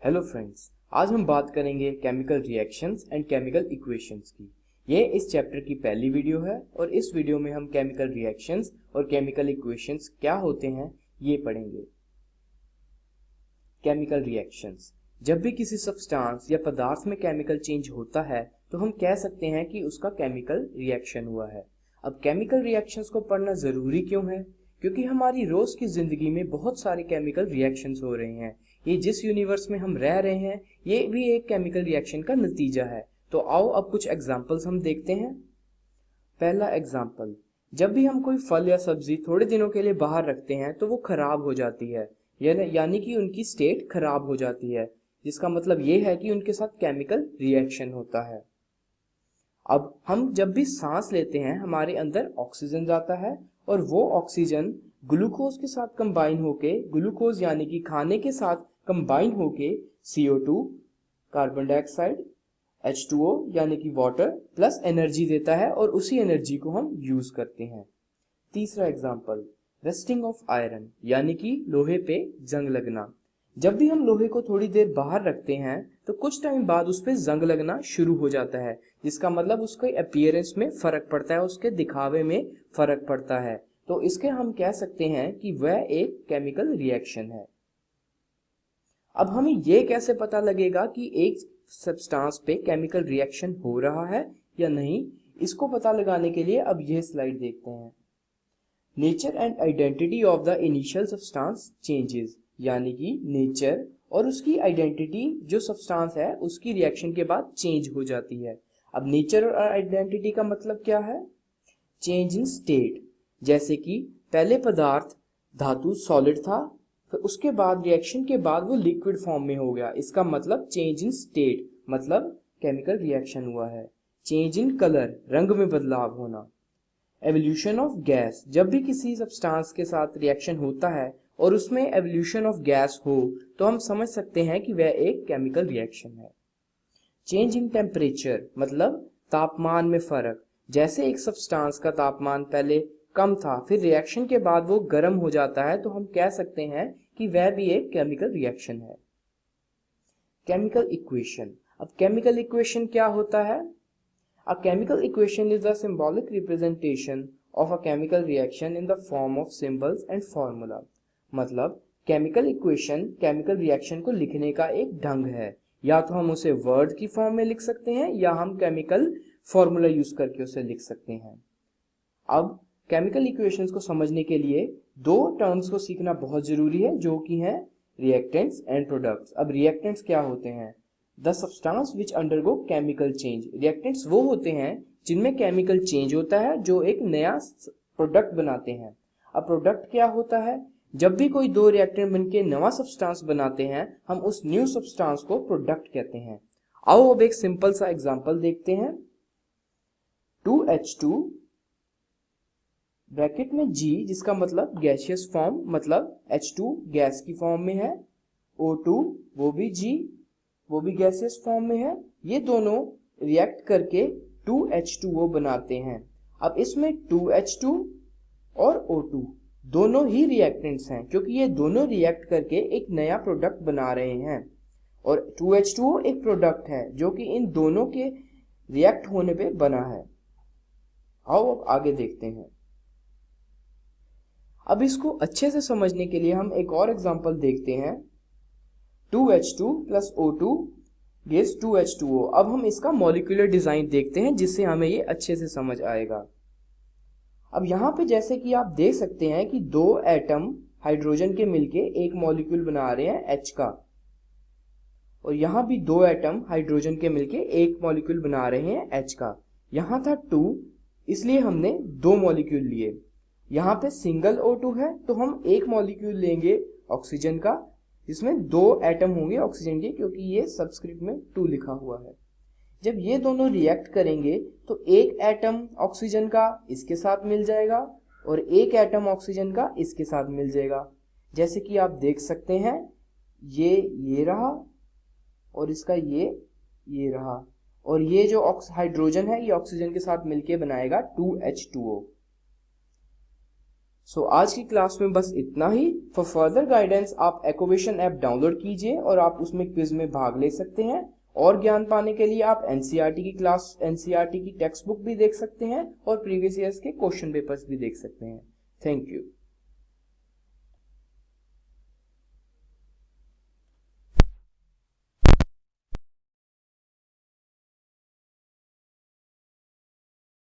Hello friends, आज हम बात करेंगे chemical reactions and chemical equations की। ये इस चैप्टर की पहली वीडियो है और इस वीडियो में हम केमिकल रिएक्शंस और केमिकल इक्वेशंस क्या होते हैं ये पढ़ेंगे। केमिकल रिएक्शंस, जब भी किसी सब्सटेंस या पदार्थ में केमिकल चेंज होता है तो हम कह सकते हैं कि उसका केमिकल रिएक्शन हुआ है। अब केमिकल रिएक्शंस को पढ़ना ज़रूरी क्यों है? क्योंकि हमारी रोज़ की ज़िंदगी में बहुत सारे केमिकल रिएक्शंस हो रहे हैं। ये जिस यूनिवर्स में हम रह रहे हैं ये भी एक केमिकल रिएक्शन का नतीजा है। तो आओ अब कुछ एग्जांपल्स हम देखते हैं। पहला एग्जांपल, जब भी हम कोई फल या सब्जी थोड़े दिनों के लिए बाहर रखते हैं तो वो खराब हो जाती है, यानी कि उनकी स्टेट खराब हो जाती है, जिसका मतलब ये है कि उनके साथ केमिकल रिएक्शन होता है। अब हम जब भी सांस लेते हैं हमारे अंदर ऑक्सीजन जाता है और वो ऑक्सीजन ग्लूकोज के साथ कंबाइन होके, ग्लूकोज यानी कि खाने के साथ कंबाइन होके CO2 कार्बन डाइऑक्साइड H2O यानी कि वाटर प्लस एनर्जी देता है और उसी एनर्जी को हम यूज करते हैं। तीसरा एग्जांपल, रस्टिंग ऑफ आयरन यानी कि लोहे पे जंग लगना। जब भी हम लोहे को थोड़ी देर बाहर रखते हैं तो कुछ टाइम बाद उस पर जंग लगना शुरू हो जाता है, जिसका मतलब उसके अपीयरेंस में फर्क पड़ता है, उसके दिखावे में फर्क पड़ता है। तो इसके हम कह सकते हैं कि वह एक केमिकल रिएक्शन है। अब हमें ये कैसे पता लगेगा कि एक सब्सटेंस पे केमिकल रिएक्शन हो रहा है या नहीं? इसको पता लगाने के लिए अब यह स्लाइड देखते हैं। Nature and identity of the initial substance changes, यानी कि नेचर और उसकी आइडेंटिटी जो सब्सटेंस है उसकी रिएक्शन के बाद चेंज हो जाती है। अब नेचर और आइडेंटिटी का मतलब क्या है? चेंज इन स्टेट, जैसे कि पहले पदार्थ धातु सॉलिड था, फिर उसके बाद रिएक्शन के बाद वो लिक्विड फॉर्म में हो गया, इसका मतलब चेंज इन स्टेट, मतलब केमिकल रिएक्शन हुआ है। चेंज इन कलर, रंग में बदलाव होना। एवोल्यूशन ऑफ गैस, जब भी किसी सब्सटेंस के साथ रिएक्शन होता है और उसमें एवोल्यूशन ऑफ गैस हो तो हम समझ सकते हैं कि वह एक केमिकल रिएक्शन है। चेंज इन टेम्परेचर, मतलब तापमान में फर्क, जैसे एक सब्सटेंस का तापमान पहले कम था फिर रिएक्शन के बाद वो गर्म हो जाता है तो हम कह सकते हैं कि वह भी एक केमिकल रिएक्शन है। केमिकल इक्वेशन, अब केमिकल इक्वेशन क्या होता है? A chemical equation is a symbolic representation of a chemical reaction in the form of symbols and formula। मतलब केमिकल इक्वेशन केमिकल रिएक्शन को लिखने का एक ढंग है। या तो हम उसे वर्ड की फॉर्म में लिख सकते हैं या हम केमिकल फॉर्मूला यूज करके उसे लिख सकते हैं। अब केमिकल इक्वेशंस को समझने के लिए दो टर्म्स को सीखना बहुत जरूरी है, जो कि हैं रिएक्टेंट्स एंड प्रोडक्ट्स। अब रिएक्टेंट्स क्या होते हैं? The substance which undergo chemical change. Reactants वो होते हैं जिनमें केमिकल चेंज होता है जो एक नया प्रोडक्ट बनाते हैं। अब प्रोडक्ट क्या होता है? जब भी कोई दो रिएक्टेंट बनके नवा सब्सटेंस बनाते हैं हम उस न्यू सब्सटेंस को प्रोडक्ट कहते हैं। आओ अब एक सिंपल सा एग्जांपल देखते हैं। 2H2 ब्रैकेट में G, जिसका मतलब गैसियस फॉर्म, मतलब H2 गैस की फॉर्म में है, O2 वो भी G, वो भी गैसियस फॉर्म में है। ये दोनों रिएक्ट करके 2H2O बनाते हैं। अब इसमें 2H2 और O2 दोनों ही रिएक्टेंट्स हैं, क्योंकि ये दोनों रिएक्ट करके एक नया प्रोडक्ट बना रहे हैं और 2H2O एक प्रोडक्ट है जो कि इन दोनों के रिएक्ट होने पे बना है। आओ अब आगे देखते हैं। अब इसको अच्छे से समझने के लिए हम एक और एग्जांपल देखते हैं। 2H2 plus O2 gives 2H2O। अब हम इसका मॉलिक्यूलर डिजाइन देखते हैं जिससे हमें ये अच्छे से समझ आएगा। अब यहाँ पे जैसे कि आप देख सकते हैं कि दो एटम हाइड्रोजन के मिलके एक मॉलिक्यूल बना रहे हैं H का, और यहाँ भी दो एटम हाइड्रोजन के मिलके एक मॉलिक्यूल बना रहे हैं H का। यहाँ था 2, इसलिए हमने दो मॉलिक्यूल लिए। यहाँ पे सिंगल O2 है तो हम एक मॉलिक्यूल लेंगे ऑक्सीजन का, जिसमें दो एटम होंगे ऑक्सीजन के, क्योंकि ये सबस्क्रिप्ट में 2 लिखा हुआ है। जब ये दोनों रिएक्ट करेंगे तो एक एटम ऑक्सीजन का इसके साथ मिल जाएगा और एक एटम ऑक्सीजन का इसके साथ मिल जाएगा। जैसे कि आप देख सकते हैं ये रहा और इसका ये रहा, और ये जो हाइड्रोजन है ये ऑक्सीजन के साथ मिलके बनाएगा 2H2O। सो आज की क्लास में बस इतना ही। फॉर फर्दर गाइडेंस आप एक्वेशन ऐप डाउनलोड कीजिए और आप उसमें क्विज में भाग ले सकते हैं। और ज्ञान पाने के लिए आप एनसीईआरटी की एनसीईआरटी की टेक्स्ट बुक भी देख सकते हैं और प्रीवियस ईयर्स के क्वेश्चन पेपर्स भी देख सकते हैं। Thank you.